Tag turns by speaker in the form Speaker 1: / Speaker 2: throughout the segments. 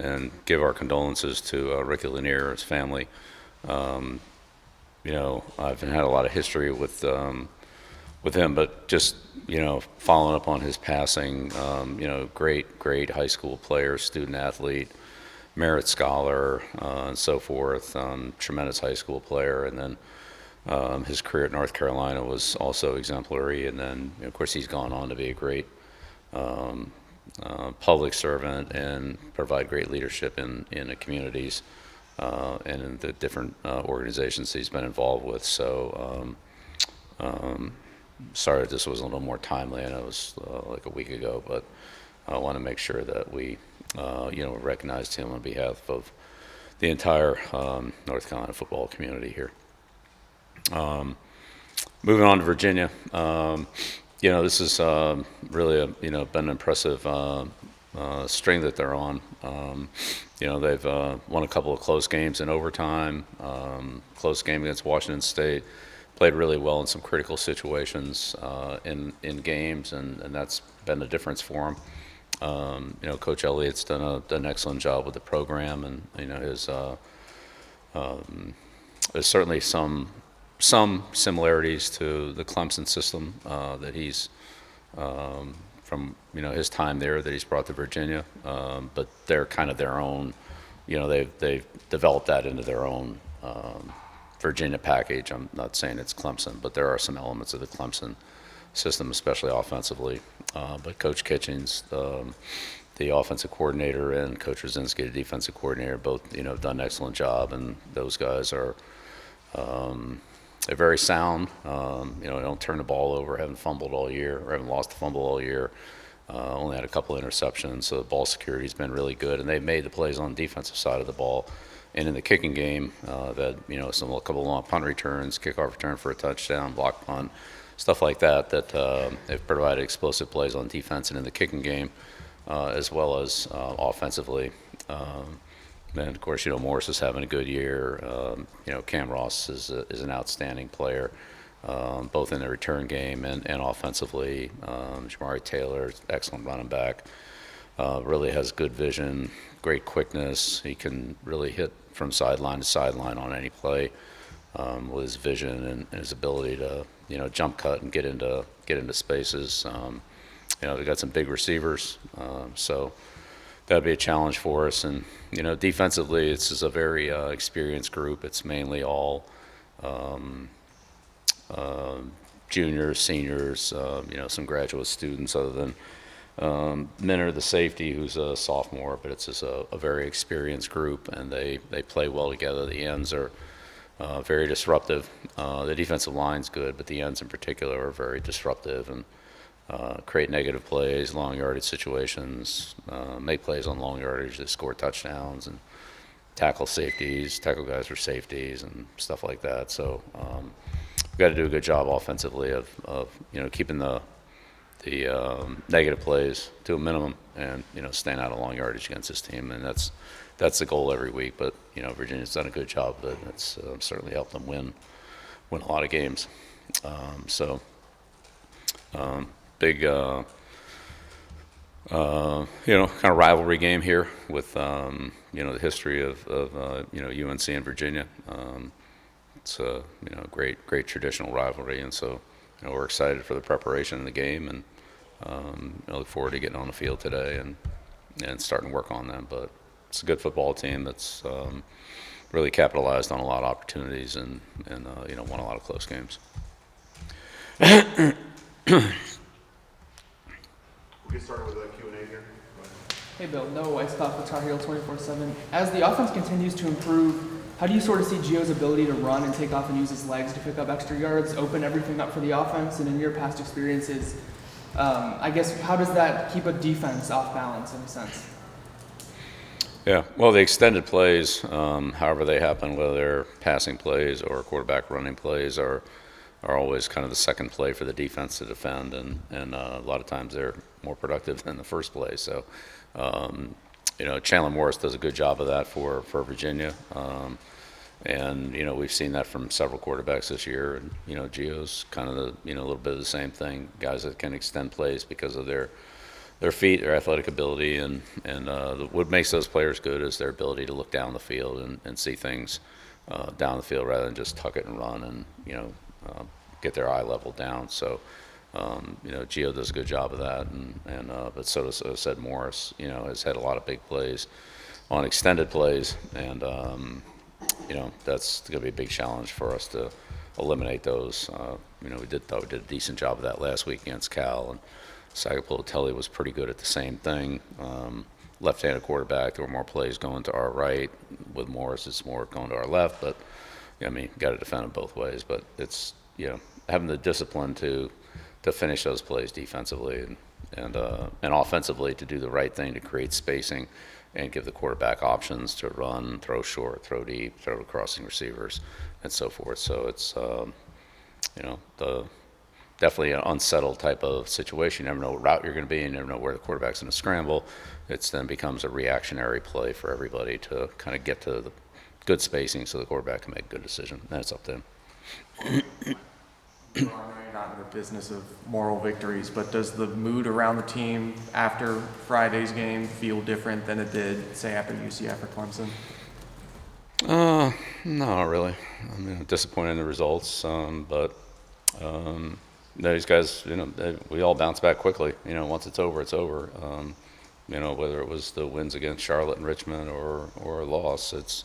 Speaker 1: and give our condolences to Ricky Lanier, his family. I've had a lot of history with him, but just following up on his passing, great high school player, student athlete, merit scholar, and so forth. Tremendous high school player, and then his career at North Carolina was also exemplary. And then, of course, he's gone on to be a great public servant and provide great leadership in the communities and in the different organizations he's been involved with. So sorry that this was a little more timely. I know it was like a week ago, but I want to make sure that we recognized him on behalf of the entire North Carolina football community here. Moving on to Virginia, this is really been an impressive string that they're on. They've won a couple of close games in overtime, close game against Washington State, played really well in some critical situations in games, and that's been the difference for them. Coach Elliott's done an excellent job with the program, and there's certainly some similarities to the Clemson system that he's from his time there that he's brought to Virginia, but they're kind of their own. They've developed that into their own Virginia package. I'm not saying it's Clemson, but there are some elements of the Clemson system, especially offensively. But Coach Kitchens, the offensive coordinator, and Coach Rosinski, the defensive coordinator, both have done an excellent job, and those guys are they're very sound. They don't turn the ball over, haven't fumbled all year, or haven't lost a fumble all year. Only had a couple of interceptions, so the ball security's been really good, and they've made the plays on the defensive side of the ball. And in the kicking game, they've had a couple of long punt returns, kickoff return for a touchdown, block punt, stuff like that. They've provided explosive plays on defense and in the kicking game, as well as offensively. And of course, Morris is having a good year. Cam Ross is an outstanding player, both in the return game and offensively. Jamari Taylor, excellent running back, really has good vision, great quickness. He can really hit from sideline to sideline on any play with his vision and his ability to jump cut and get into spaces. They've got some big receivers, so that'd be a challenge for us. And defensively, this is a very experienced group. It's mainly all juniors, seniors, some graduate students, other than Minner, the safety, who's a sophomore, but it's just a very experienced group, and they play well together. The ends are very disruptive. The defensive line's good, but the ends in particular are very disruptive and create negative plays, long yardage situations, make plays on long yardage that score touchdowns, and tackle guys for safeties and stuff like that. So we've got to do a good job offensively of keeping the negative plays to a minimum, and staying out of long yardage against this team, and that's the goal every week. But Virginia's done a good job of it. It's certainly helped them win a lot of games. Big kind of rivalry game here with the history of UNC and Virginia. It's a great traditional rivalry, and so we're excited for the preparation of the game, and I look forward to getting on the field today and starting to work on them. But it's a good football team that's really capitalized on a lot of opportunities and won a lot of close games.
Speaker 2: We'll get started with the Q&A here.
Speaker 3: Hey Bill, Noah Weisskopf with Tar Heel 24/7. As the offense continues to improve, how do you sort of see Gio's ability to run and take off and use his legs to pick up extra yards, open everything up for the offense? And in your past experiences, I guess, how does that keep a defense off balance in a sense?
Speaker 1: Yeah, well, the extended plays, however they happen, whether they're passing plays or quarterback running plays, are always kind of the second play for the defense to defend, and a lot of times they're more productive than the first play. So, Chandler Morris does a good job of that for Virginia, and we've seen that from several quarterbacks this year. And Gio's kind of a little bit of the same thing. Guys that can extend plays because of their their feet, their athletic ability, and what makes those players good is their ability to look down the field and see things down the field rather than just tuck it and run and get their eye level down. So Gio does a good job of that, and but so does, as I said, Morris. Has had a lot of big plays on extended plays, and that's going to be a big challenge for us to eliminate those. We did a decent job of that last week against Cal, and Sagapolotelli was pretty good at the same thing. Left-handed quarterback, there were more plays going to our right. With Morris, it's more going to our left, but got to defend it both ways. But it's having the discipline to finish those plays defensively and offensively to do the right thing to create spacing and give the quarterback options to run, throw short, throw deep, throw to crossing receivers, and so forth. So it's definitely an unsettled type of situation. You never know what route you're going to be. You never know where the quarterback's going to scramble. It then becomes a reactionary play for everybody to kind of get to the good spacing so the quarterback can make a good decision. Then it's up to him.
Speaker 4: I know you're not in the business of moral victories, but does the mood around the team after Friday's game feel different than it did, say, after UCF or Clemson?
Speaker 1: No, not really. I'm disappointed in the results, but these guys, we all bounce back quickly. Once it's over, it's over. Whether it was the wins against Charlotte and Richmond or a loss, it's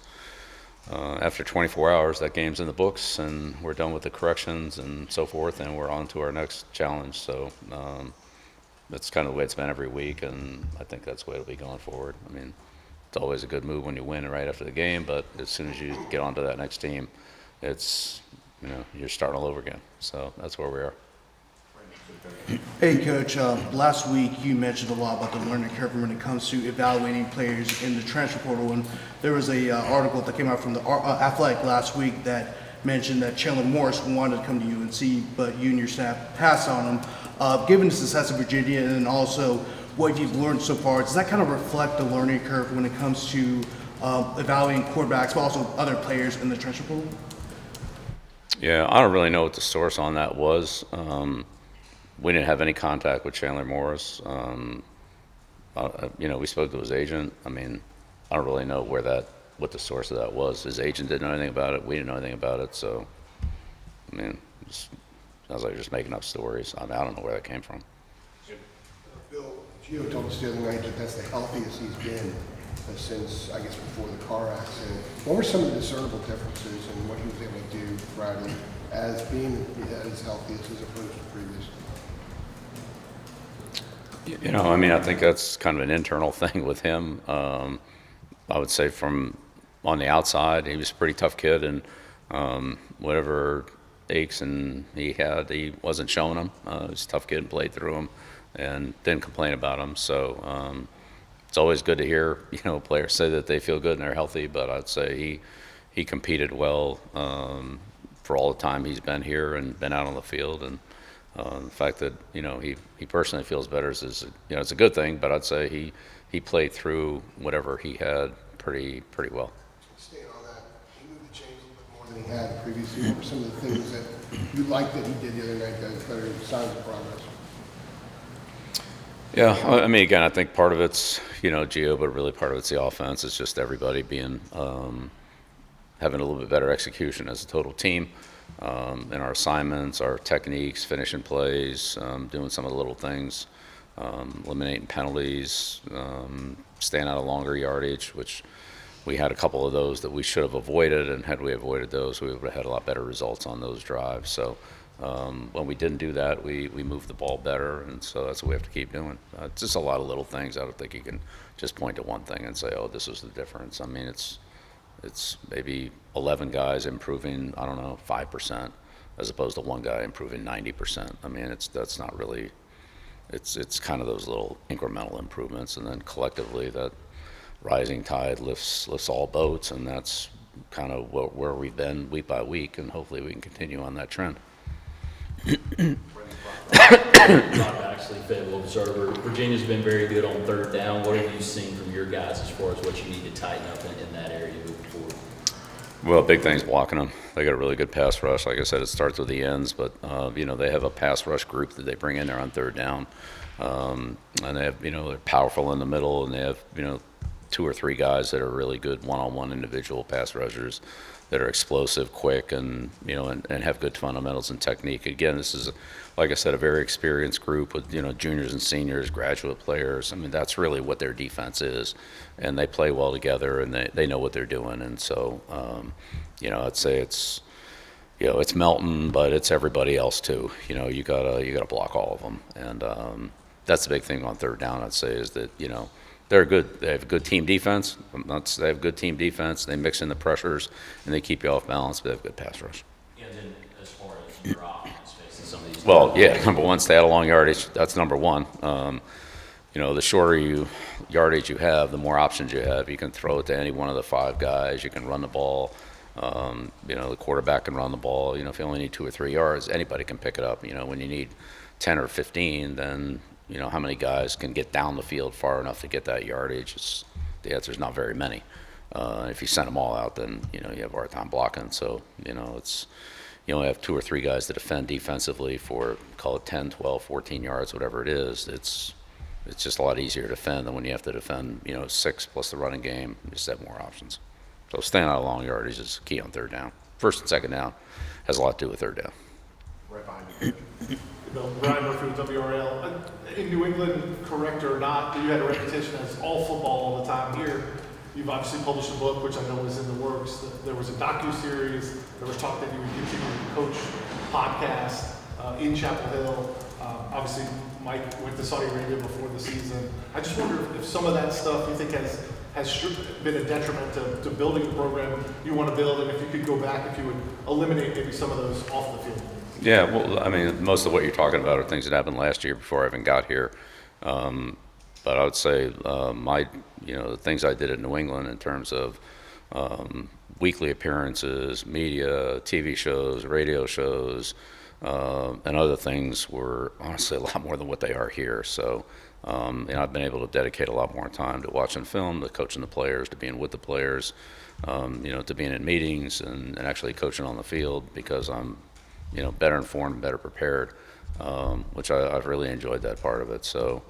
Speaker 1: after 24 hours, that game's in the books, and we're done with the corrections and so forth, and we're on to our next challenge. So that's kind of the way it's been every week, and I think that's the way it'll be going forward. It's always a good move when you win right after the game, but as soon as you get onto that next team, it's you're starting all over again. So that's where we are.
Speaker 5: Hey, Coach. Last week you mentioned a lot about the learning curve when it comes to evaluating players in the transfer portal, and there was a article that came out from the Athletic last week that mentioned that Chandler Morris wanted to come to UNC, but you and your staff passed on him. Given the success of Virginia and also what you've learned so far, does that kind of reflect the learning curve when it comes to evaluating quarterbacks, but also other players in the transfer portal?
Speaker 1: Yeah, I don't really know what the source on that was. We didn't have any contact with Chandler Morris. We spoke to his agent. I don't really know what the source of that was. His agent didn't know anything about it. We didn't know anything about it. So, it sounds like you're just making up stories. I don't know where that came from.
Speaker 6: Bill, Gio told us the other night that that's the healthiest he's been since, I guess, before the car accident. What were some of the discernible differences in what he was able to do Friday as being at his healthiest as opposed to previous?
Speaker 1: I think that's kind of an internal thing with him. I would say from on the outside, he was a pretty tough kid, and whatever aches and he had, he wasn't showing them. He was a tough kid and played through them and didn't complain about them. So it's always good to hear, players say that they feel good and they're healthy, but I'd say he competed well for all the time he's been here and been out on the field. And the fact that he personally feels better is it's a good thing. But I'd say he played through whatever he had pretty well.
Speaker 6: Staying on that, he moved the chains a little bit more than he had previously. What were some of the things that you liked that he did the other night that was better signs of progress?
Speaker 1: Yeah, again, I think part of it's Gio, but really part of it's the offense. It's just everybody being having a little bit better execution as a total team. In our assignments, our techniques, finishing plays, doing some of the little things, eliminating penalties, staying out of longer yardage, which we had a couple of those that we should have avoided, and had we avoided those, we would have had a lot better results on those drives. So when we didn't do that, we moved the ball better, and so that's what we have to keep doing. It's just a lot of little things. I don't think you can just point to one thing and say, oh, this is the difference. It's maybe 11 guys improving, 5%, as opposed to one guy improving 90%. That's not really. It's kind of those little incremental improvements, and then collectively that rising tide lifts all boats, and that's kind of where we've been week by week, and hopefully we can continue on that trend.
Speaker 7: Actually, Fayetteville Observer. Virginia's been very good on third down. What have you seen from your guys as far as what you need to tighten up in that area moving forward?
Speaker 1: Well, big thing's blocking them. They got a really good pass rush. Like I said, it starts with the ends, but they have a pass rush group that they bring in there on third down And they have, they're powerful in the middle, and they have, 2 or 3 guys that are really good one-on-one individual pass rushers that are explosive, quick, and, and have good fundamentals and technique. Again, this is, like I said, a very experienced group with, juniors and seniors, graduate players. I mean, that's really what their defense is, and they play well together, and they know what they're doing. And so, I'd say it's, it's Melton, but it's everybody else too. You gotta block all of them, and that's the big thing on third down. I'd say is that they're good. They have a good team defense. They have good team defense. They mix in the pressures and they keep you off balance. But they have good pass rush.
Speaker 7: And then as far as your offense facing some of these.
Speaker 1: Well, yeah, number one, stay out of long yardage. That's number one. The shorter yardage you have, the more options you have. You can throw it to any one of the 5 guys. You can run the ball. The quarterback can run the ball. If you only need 2 or 3 yards, anybody can pick it up. When you need 10 or 15, then how many guys can get down the field far enough to get that yardage? The answer is not very many. If you send them all out, then you have a hard time blocking. So it's you only have 2 or 3 guys to defend defensively for, call it 10, 12, 14 yards, whatever it is. It's just a lot easier to defend than when you have to defend 6 plus the running game. You just have more options. So staying out of long yardage is key on third down. First and second down has a lot to do with third down.
Speaker 2: Right behind you.
Speaker 8: Bill, Brian Murphy with WRL. In New England, correct or not, you had a reputation as all football all the time. Here, you've obviously published a book, which I know is in the works. There was a docu-series. There was talk that you would continue to coach podcast in Chapel Hill. Obviously, Mike went to Saudi Arabia before the season. I just wonder if some of that stuff you think has been a detriment to building the program you want to build, and if you could go back, if you would eliminate maybe some of those off the field.
Speaker 1: Yeah, well, I mean, most of what you're talking about are things that happened last year before I even got here. But I would say the things I did at New England in terms of weekly appearances, media, TV shows, radio shows, and other things were honestly a lot more than what they are here. So, I've been able to dedicate a lot more time to watching film, to coaching the players, to being with the players, to being in meetings and actually coaching on the field because I'm better informed and better prepared, which I've really enjoyed that part of it. So,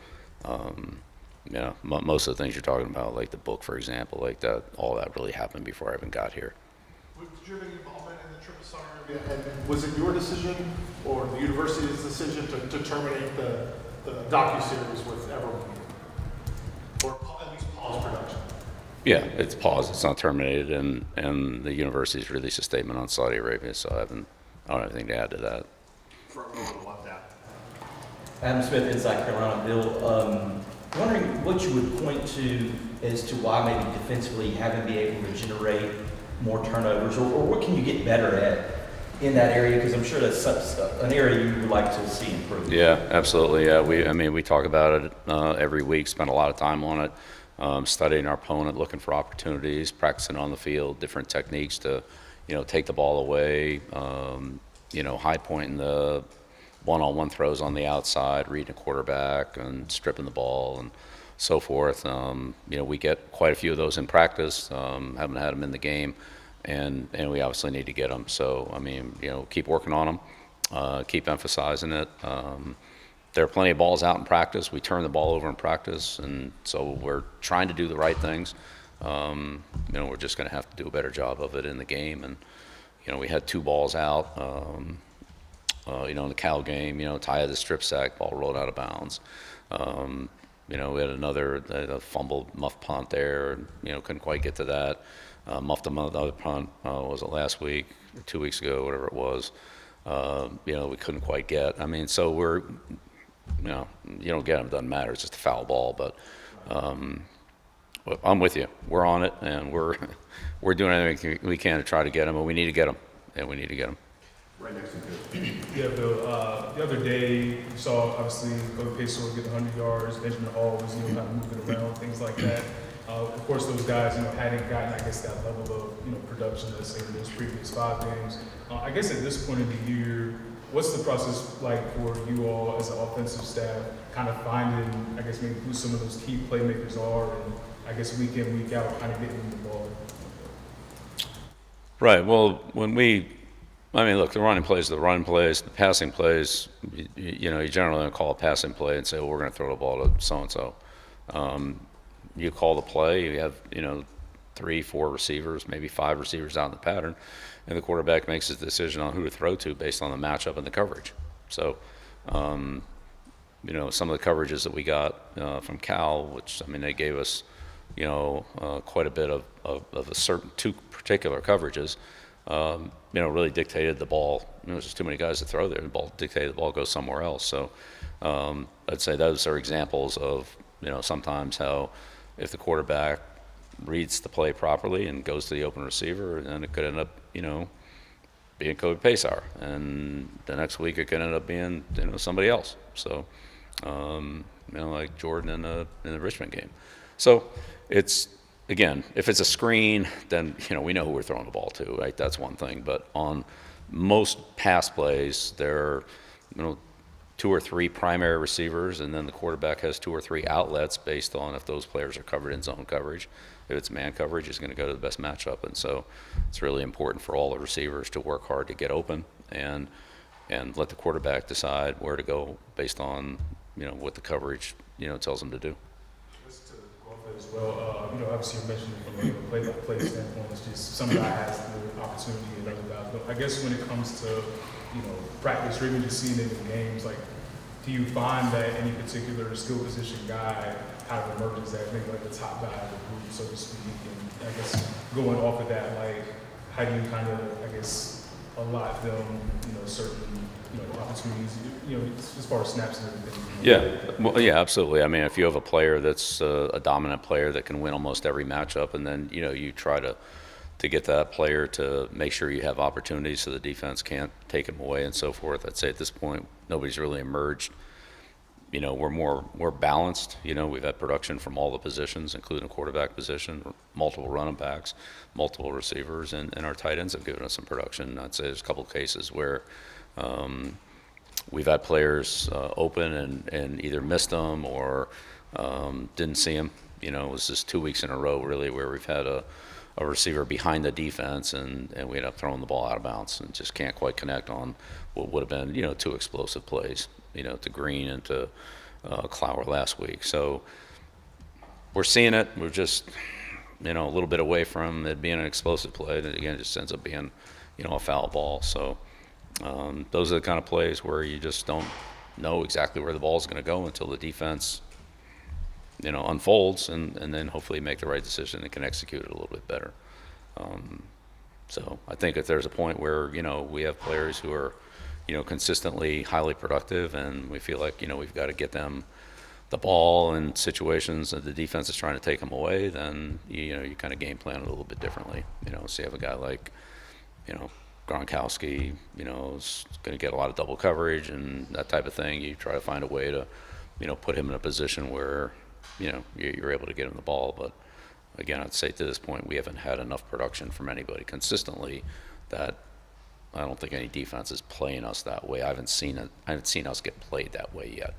Speaker 1: most of the things you're talking about, like the book, for example, like that, all that really happened before I even got here.
Speaker 8: Did you have any involvement in the trip to Saudi Arabia? And was it your decision or the university's decision to terminate the docu-series with everyone? Or at least pause production?
Speaker 1: Yeah, it's paused. It's not terminated, and the university's released a statement on Saudi Arabia, so I don't have anything to add to that.
Speaker 2: For everyone to want that.
Speaker 9: Adam Smith, Inside Carolina. Bill, wondering what you would point to as to why maybe defensively you haven't been able to generate more turnovers, or what can you get better at in that area? Because I'm sure that's an area you would like to see improve.
Speaker 1: Yeah, absolutely. Yeah, we talk about it every week. Spend a lot of time on it, studying our opponent, looking for opportunities, practicing on the field, different techniques to, take the ball away. High pointing the one-on-one throws on the outside, reading a quarterback, and stripping the ball, and so forth. We get quite a few of those in practice. Haven't had them in the game, and we obviously need to get them. So, keep working on them, keep emphasizing it. There are plenty of balls out in practice. We turn the ball over in practice, and so we're trying to do the right things. We're just going to have to do a better job of it in the game. And, we had 2 balls out, in the Cal game, Ty had the strip sack, ball rolled out of bounds. We had another fumbled muff punt there, couldn't quite get to that. Muffed another punt, was it last week, or 2 weeks ago, whatever it was. We couldn't quite get. So we're, you don't get them, it doesn't matter, it's just a foul ball. But I'm with you. We're on it, and we're doing everything we can to try to get them, and we need to get them, and we need to get them.
Speaker 2: Right next to Bill.
Speaker 10: Yeah, Bill. The other day, you saw obviously Kobe Pace get 100 yards. Benjamin Hall was kind of moving around, things like that. Of course, those guys hadn't gotten that level of production, let's say, in those previous 5 games. I guess at this point in the year, what's the process like for you all as an offensive staff, kind of finding maybe who some of those key playmakers are, and week in, week out, kind of getting them the ball?
Speaker 1: Right. Well, when we I mean, look, the running plays, the passing plays, you know, you generally don't call a passing play and say, well, we're going to throw the ball to so-and-so. You call the play, you have, you know, 3, 4 receivers, maybe 5 receivers out in the pattern, and the quarterback makes his decision on who to throw to based on the matchup and the coverage. So, you know, some of the coverages that we got from Cal, which, I mean, they gave us, you know, quite a bit of a certain 2 particular coverages, you know, really dictated the ball. You know, there's just too many guys to throw there. The ball dictated the ball goes somewhere else. So I'd say those are examples of, you know, sometimes how if the quarterback reads the play properly and goes to the open receiver, then it could end up, you know, being Kobe Paysar. And the next week it could end up being, you know, somebody else. So, you know, like Jordan in the Richmond game. So it's, again, if it's a screen, then, you know, we know who we're throwing the ball to, right? That's one thing. But on most pass plays, there are, you know, 2 or 3 primary receivers, and then the quarterback has 2 or 3 outlets based on if those players are covered in zone coverage. If it's man coverage, he's going to go to the best matchup. And so it's really important for all the receivers to work hard to get open and let the quarterback decide where to go based on, you know, what the coverage, you know, tells them to do.
Speaker 10: Just to go off that as well, you know, obviously you mentioned from a play-by-play standpoint, it's just some guy has the opportunity and other guys don't. I guess when it comes to, you know, practice or even just seeing it in games, like, do you find that any particular skill position guy kind of emerges as maybe like the top guy of the group, so to speak? And I guess going off of that, like, how do you kind of, I guess, allot them, you know, certain, you know, opportunities, you know, as far as snaps and everything?
Speaker 1: Yeah, well, yeah, absolutely. I mean, if you have a player that's a dominant player that can win almost every matchup, and then, you know, you try to get that player to make sure you have opportunities so the defense can't take him away and so forth. I'd say at this point, nobody's really emerged. You know, we're balanced. You know, we've had production from all the positions, including the quarterback position, multiple running backs, multiple receivers, and our tight ends have given us some production. I'd say there's a couple of cases where we've had players open and either missed them or didn't see them. You know, it was just 2 weeks in a row, really, where we've had a receiver behind the defense, and we end up throwing the ball out of bounds and just can't quite connect on what would have been, you know, 2 explosive plays, you know, to Green and to Clower last week. So we're seeing it. We're just, you know, a little bit away from it being an explosive play. And again, it just ends up being, you know, a foul ball. So those are the kind of plays where you just don't know exactly where the ball is going to go until the defense, you know, unfolds, and then hopefully make the right decision and can execute it a little bit better. So I think if there's a point where, you know, we have players who are, you know, consistently highly productive, and we feel like, you know, we've got to get them the ball in situations that the defense is trying to take them away, then, you know, you kind of game plan it a little bit differently. You know, so you have a guy like, you know, Gronkowski, you know, is going to get a lot of double coverage and that type of thing. You try to find a way to, you know, put him in a position where, you know, you're able to get him the ball. But again, I'd say to this point, we haven't had enough production from anybody consistently that I don't think any defense is playing us that way. I haven't seen us get played that way yet.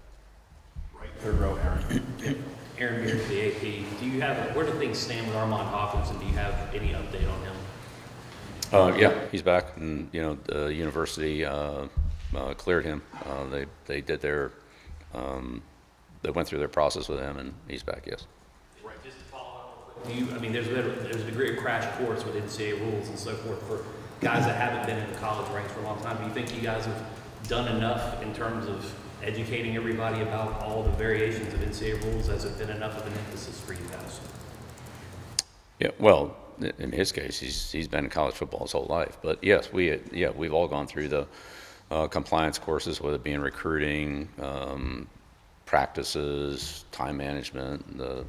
Speaker 2: Right, third row, Aaron.
Speaker 11: Aaron Beard, the AP. Do you have, where do things stand with Armand Hawkins, and do you have any update on him?
Speaker 1: Yeah, he's back, and, you know, the university cleared him. They did their, they went through their process with him, and he's back. Yes.
Speaker 11: Right. Just to follow up, do you? I mean, there's a degree of crash course with NCAA rules and so forth for guys that haven't been in the college ranks for a long time. Do you think you guys have done enough in terms of educating everybody about all the variations of NCAA rules? Has it been enough of an emphasis for you guys?
Speaker 1: Yeah. Well, in his case, he's been in college football his whole life. But yes, we've all gone through the compliance courses, whether it be in recruiting, practices, time management, the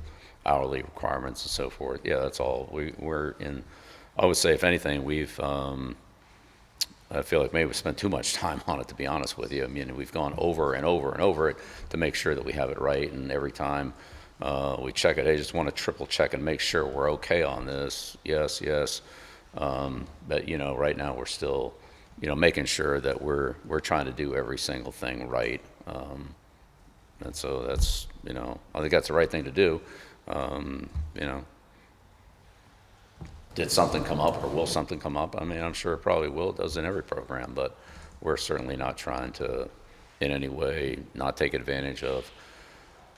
Speaker 1: hourly requirements, and so forth. Yeah, that's all. We're in. I would say, if anything, I feel like maybe we spent too much time on it, to be honest with you. I mean, we've gone over and over and over it to make sure that we have it right, and every time we check it, I just want to triple check and make sure we're okay on this. Yes. But, you know, right now we're still, you know, making sure that we're trying to do every single thing right. And so that's, you know, I think that's the right thing to do. You know, did something come up or will something come up? I mean, I'm sure it probably will. It does in every program, but we're certainly not trying to in any way not take advantage of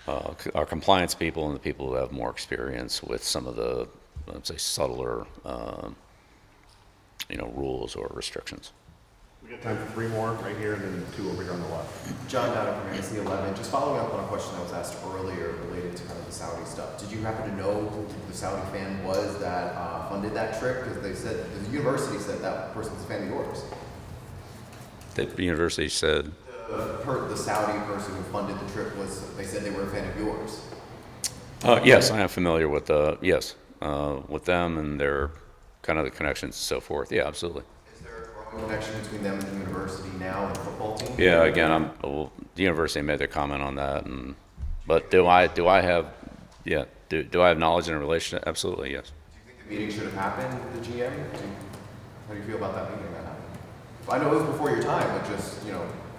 Speaker 1: our compliance people and the people who have more experience with some of the, let's say, subtler, rules or restrictions.
Speaker 2: We got time for 3 more right here and then 2 over here on the left.
Speaker 12: John Downing from NBC 11. Just following up on a question that was asked earlier related to kind of the Saudi stuff. Did you happen to know who the Saudi fan was that funded that trip? Because they said, the university said that person was a fan of yours.
Speaker 1: The university said,
Speaker 12: The Saudi person who funded the trip was, they said they were a fan of yours.
Speaker 1: yes, I am familiar with with them and their kind of the connections and so forth. Yeah, absolutely.
Speaker 12: Is there a growing connection between them and the university now and the football team?
Speaker 1: Yeah, again, the university made their comment on that, but do I have knowledge in a relationship? Absolutely, yes.
Speaker 12: Do you think the meeting should have happened with the GM? How do you feel about that meeting that happened? I know it was before your time, but just,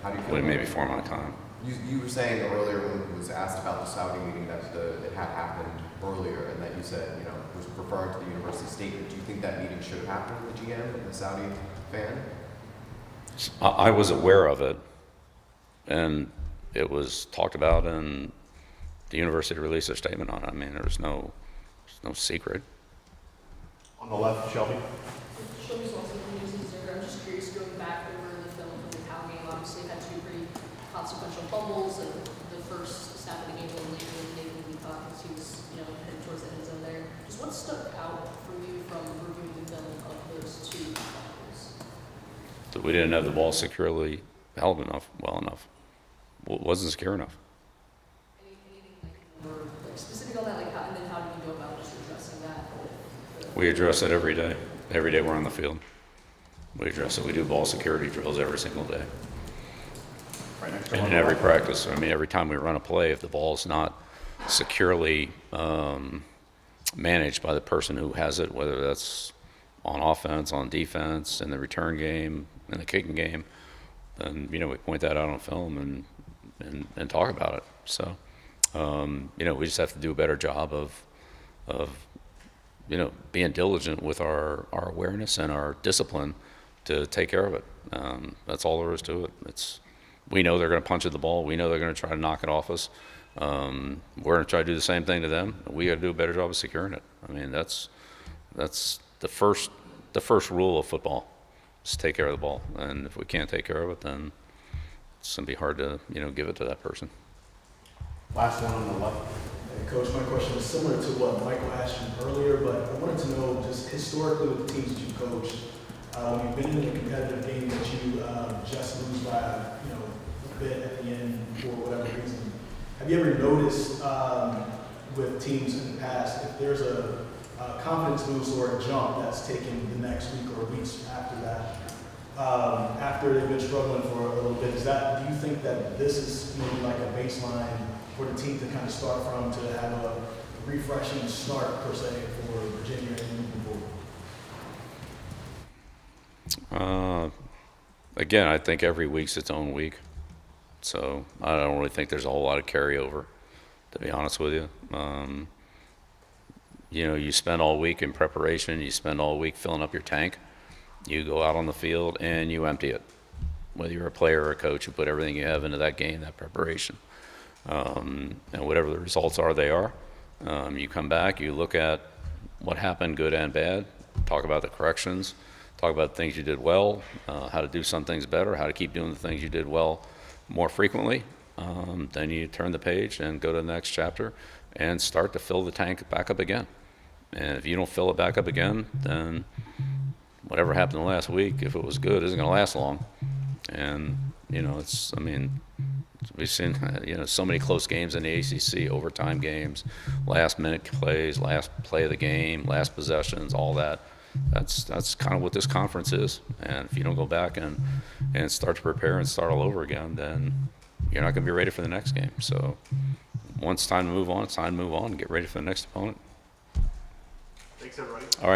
Speaker 12: how do you feel?
Speaker 1: What do you mean before my time?
Speaker 12: You were saying earlier when it was asked about the Saudi meeting that it had happened earlier and that you said, was referring to the university statement. Do you think that meeting should have happened with the GM and the Saudi fan?
Speaker 1: I was aware of it, and it was talked about, and the university released a statement on it. I mean, there's no secret.
Speaker 2: On the left, Shelby.
Speaker 13: Shelby's also from News Observer. I'm just curious, going back over the film from the Cal game, obviously had 2 pretty consequential fumbles, and the first snap of the game was later in the day when we thought because he was, headed towards the end zone there. Just what stuck out for you from reviewing the film of those 2 fumbles?
Speaker 1: That we didn't have the ball securely held well enough. Wasn't secure enough.
Speaker 13: Anything more specific on that, and then how do you go about just addressing that?
Speaker 1: We address it every day. Every day we're on the field. We address it. We do ball security drills every single day.
Speaker 2: Right next to
Speaker 1: And in every practice, I mean, every time we run a play, if the ball's not securely managed by the person who has it, whether that's on offense, on defense, in the return game, in the kicking game, then, we point that out on film and talk about it. So, we just have to do a better job of being diligent with our awareness and our discipline to take care of it. That's all there is to it. We know they're going to punch at the ball. We know they're going to try to knock it off us. We're going to try to do the same thing to them. We got to do a better job of securing it. I mean, that's the first rule of football is take care of the ball. And if we can't take care of it, then it's going to be hard to give it to that person.
Speaker 2: Last one on the left.
Speaker 14: Hey, Coach, my question is similar to what Michael asked you earlier, but I wanted to know just historically with the teams that you coached, when you've been in a competitive game that you just lose by a bit at the end for whatever reason, have you ever noticed with teams in the past if there's a confidence boost or a jump that's taken the next week or weeks after that, after they've been struggling for a little bit? Do you think that this is maybe like a baseline for the team to kind of start from, to have a refreshing start per se for Virginia and moving forward?
Speaker 1: Again, I think every week's its own week. So I don't really think there's a whole lot of carryover, to be honest with you. You spend all week in preparation, you spend all week filling up your tank, you go out on the field and you empty it. Whether you're a player or a coach, you put everything you have into that game, that preparation. And whatever the results are, they are. You come back, you look at what happened, good and bad, talk about the corrections, talk about things you did well, how to do some things better, how to keep doing the things you did well more frequently. Then you turn the page and go to the next chapter and start to fill the tank back up again. And if you don't fill it back up again, then whatever happened the last week, if it was good, isn't going to last long. And, we've seen, so many close games in the ACC, overtime games, last-minute plays, last play of the game, last possessions, all that. That's kind of what this conference is. And if you don't go back and start to prepare and start all over again, then you're not going to be ready for the next game. So once it's time to move on, it's time to move on and get ready for the next opponent.
Speaker 2: Thanks, everybody.
Speaker 1: All right.